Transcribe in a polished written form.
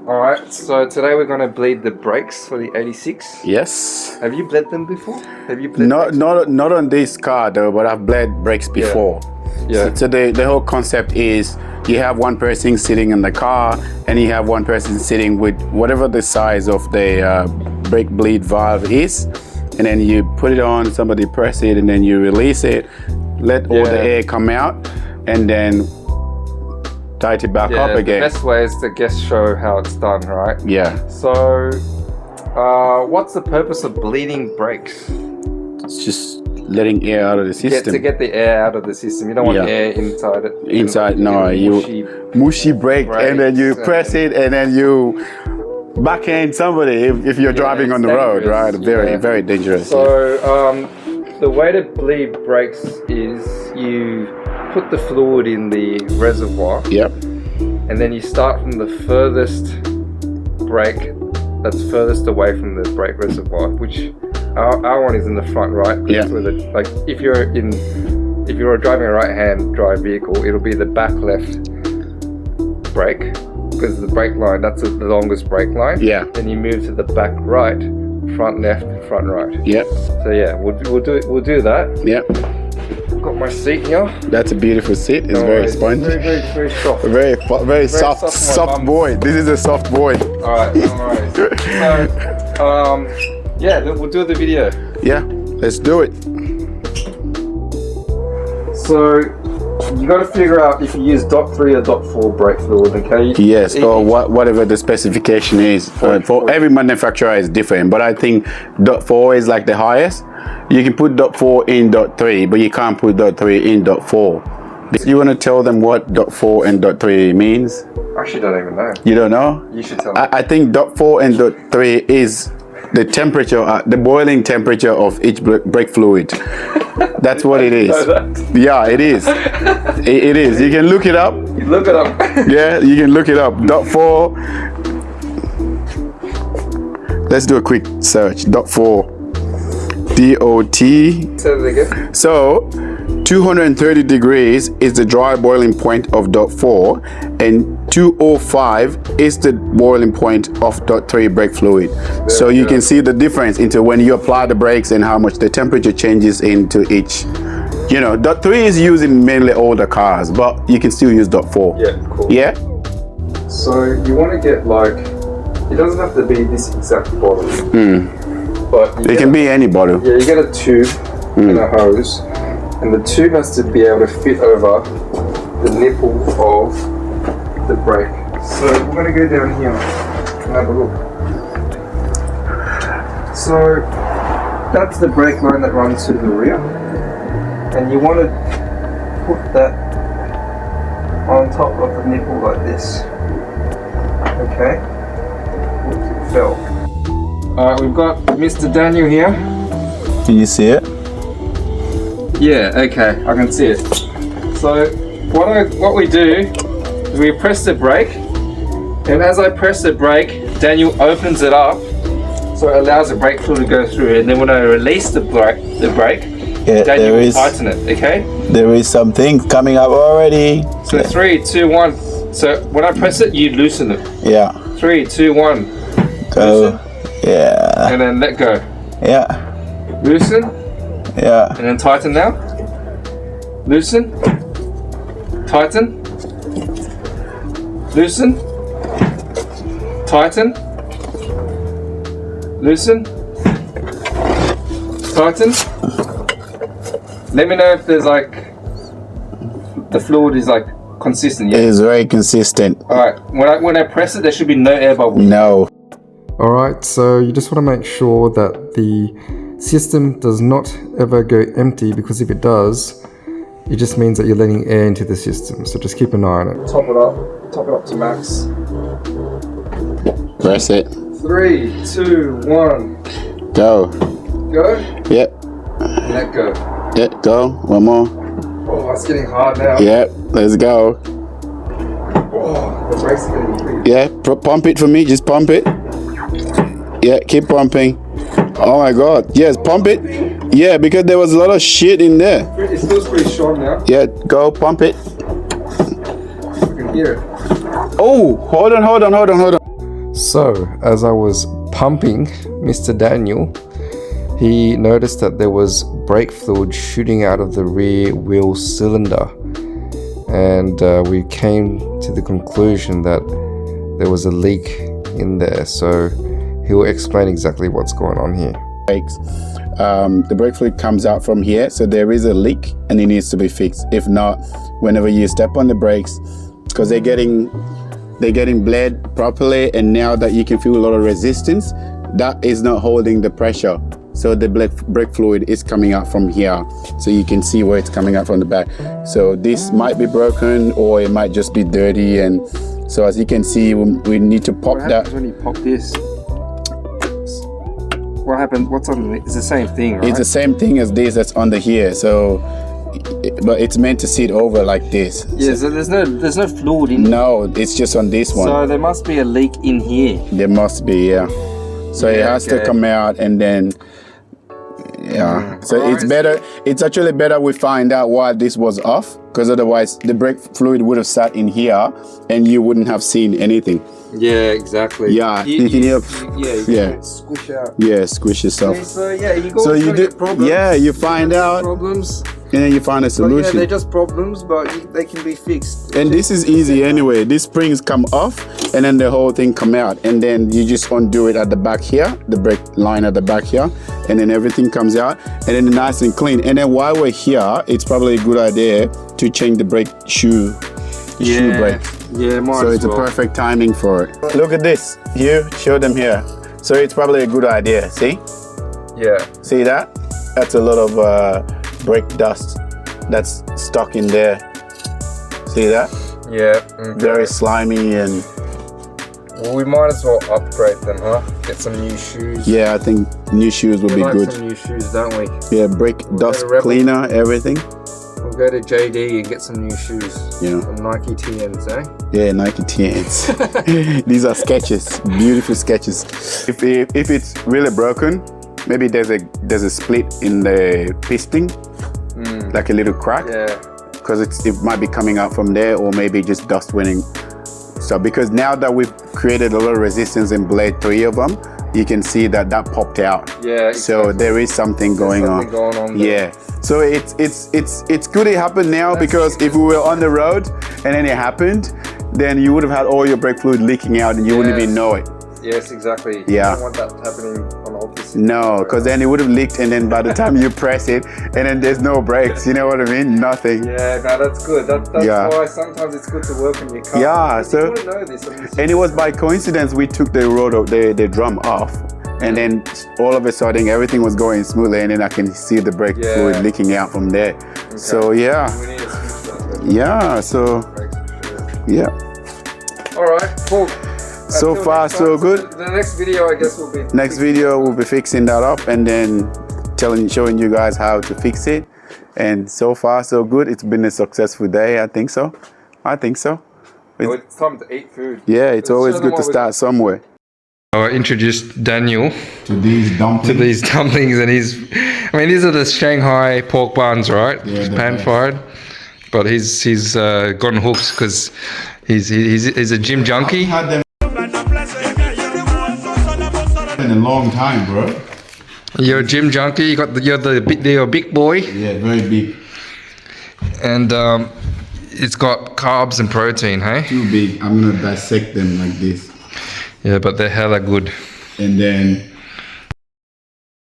Alright, so today we're going to bleed the brakes for the 86. Yes. Have you bled them before? Have you bled Not on this car though, but I've bled brakes before. Yeah. So the whole concept is you have one person sitting in the car and you have one person sitting with whatever the size of the brake bleed valve is, and then you put it on, somebody press it, and then you release it, let all the air come out, and then tight it back up again. The best way is to just show how it's done, right? Yeah. So, what's the purpose of bleeding brakes? It's just letting air out of the system. To get the air out of the system. You don't want air inside it. Inside, no. Mushy brake, and then you press it, and then you backhand somebody if you're driving on the road, right? Very dangerous. So, the way to bleed brakes is you put the fluid in the reservoir. Yep. And then you start from the furthest brake that's furthest away from the brake reservoir, which our one is in the front right. Yeah. Like if you're driving a right-hand drive vehicle, it'll be the back left brake, because the brake line, that's the longest brake line. Yeah. Then you move to the back right, front left, front right. Yep. So yeah, we'll do that. Yep. Got my seat here. That's a beautiful seat. It's very spongy. Very soft. Very soft boy. This is a soft boy. Alright, alright. So, yeah, we'll do the video. Yeah, let's do it. So, you got to figure out if you use .3 or .4 brake fluid, okay? Yes, or whatever the specification is. For every manufacturer is different, but I think .4 is like the highest. You can put .4 in .3, but you can't put .3 in .4. You want to tell them what .4 and .3 means? I actually don't even know. You don't know? You should tell me. I think .4 and .3 is the temperature, the boiling temperature of each brake fluid. That's what it is. Yeah, it is. It is. You can look it up. Look it up. Yeah, you can look it up. .4. Let's do a quick search. .4. DOT. Say it again. So 230 degrees is the dry boiling point of .4, and 205 is the boiling point of .3 brake fluid. So you can see the difference into when you apply the brakes and how much the temperature changes into each. You know, .3 is used in mainly older cars, but you can still use .4. Yeah, cool. Yeah? So you want to get like, it doesn't have to be this exact bottle. But it can be any bottle. Yeah, you get a tube and a hose, and the tube has to be able to fit over the nipple of the brake. So we're going to go down here and have a look. So that's the brake line that runs to the rear, and you want to put that on top of the nipple like this. Okay? Oops, it fell. Alright, we've got Mr. Daniel here. Can you see it? Yeah, okay, I can see it. So what we do is we press the brake, and as I press the brake, Daniel opens it up so it allows the brake fluid to go through, and then when I release the brake, Daniel will tighten it, okay? There is something coming up already. So 3, 2, 1. So when I press it, you loosen it. Yeah. 3, 2, 1. Go. Loosen. Yeah. And then let go. Yeah. Loosen. Yeah. And then tighten now. Loosen. Tighten. Loosen. Tighten. Loosen. Tighten. Let me know if there's like, the fluid is like consistent. Yeah? It is very consistent. Alright, when I press it, there should be no air bubbles. No. Alright, so you just want to make sure that the system does not ever go empty, because if it does, it just means that you're letting air into the system. So just keep an eye on it. Top it up to max. Press it. 3, 2, 1. Go. Go. Yep. Let go. Yep, go. One more. Oh, it's getting hard now. Yep, let's go. Oh, the brakes are getting pretty. Yeah, pump it for me. Just pump it. Yeah, keep pumping. Oh my God. Yes, pump it. Yeah, because there was a lot of shit in there. It feels pretty short now. Yeah, go pump it. I can hear it. Oh, hold on. So, as I was pumping Mr. Daniel, he noticed that there was brake fluid shooting out of the rear wheel cylinder. And we came to the conclusion that there was a leak in there. So, he'll explain exactly what's going on here. Brakes. The brake fluid comes out from here, so there is a leak and it needs to be fixed. If not, whenever you step on the brakes, because they're getting bled properly, and now that you can feel a lot of resistance, that is not holding the pressure. So the brake fluid is coming out from here, so you can see where it's coming out from the back. So this might be broken, or it might just be dirty, and so as you can see, we need to pop What that. happens when you pop this? What happens? What's on? It's the same thing, right? It's the same thing as this that's under here. So, but it's meant to sit over like this. Yeah, so there's no fluid in. No, it's just on this one. So there must be a leak in here. There must be, yeah. So it has to okay. come out, and then, yeah. So Alright. it's better. It's actually better we find out why this was off, because otherwise the brake fluid would have sat in here, and you wouldn't have seen anything. Yeah, exactly. Yeah, you yeah. can squish out. Yeah, squish yourself. So yeah, you go. So you do, problems. yeah. You find out, problems. and then you find a But, yeah, solution. they're just problems, but they can be fixed. And this is easy anyway. These springs come off, and then the whole thing come out, and then you just undo it at the back here, the brake line at the back here, and then everything comes out, and then nice and clean. And then while we're here, it's probably a good idea to change the brake shoe brake. Yeah, might So as it's a well. perfect timing for it. Look at this. You show them here. So it's probably a good idea. See? Yeah. See that? That's a lot of brake dust that's stuck in there. See that? Yeah. Very slimy and. Well, we might as well upgrade them, huh? Get some new shoes. Yeah, I think new shoes would We be like good. some new shoes, don't we? Yeah, brake dust Rebel. cleaner, everything. We'll go to JD and get some new shoes. Yeah. Some Nike TNs, eh? Yeah, Nike TNs. These are sketches, beautiful sketches. If it's really broken, maybe there's a split in the piston, like a little crack, Yeah. because it might be coming out from there, or maybe just dust winning. So because now that we've created a lot of resistance and blade 3 of them, you can see that popped out. Yeah. So there is something going something going on there. Yeah. So it's good it happened now, because if we were on the road and then it happened, then you would have had all your brake fluid leaking out and you wouldn't even know it. Yes, exactly. Yeah. You don't want that happening on all this. No, because then it would have leaked, and then by the time you press it, and then there's no brakes. You know what I mean? Nothing. Yeah, no, that's good. That's Yeah. why sometimes it's good to work on your car. Yeah, You so- wouldn't know this. And it was by coincidence we took the drum off, and then all of a sudden everything was going smoothly, and then I can see the brake Yeah. fluid leaking out from there. So yeah, We need to switch that. yeah. So Brakes for sure. yeah. All right, cool. So Until far, next so time. good. The next video, I guess, will be. Next video we'll be fixing that up, and then showing you guys how to fix it. And so far so good. It's been a successful day. I think so. Well, it's time to eat food. Yeah, it's Let's always show them good to what we start somewhere. I introduced Daniel To these to dumplings. these dumplings, and these are the Shanghai pork buns, right? Yeah, they're Pan best. fried. But he's gotten hooked because he's a gym junkie. Had them in a long time, bro. You're a gym junkie. You're a big boy, Yeah, very big. and it's got carbs and protein, hey? Too big. I'm gonna dissect them like this, Yeah, but they're hella good. and then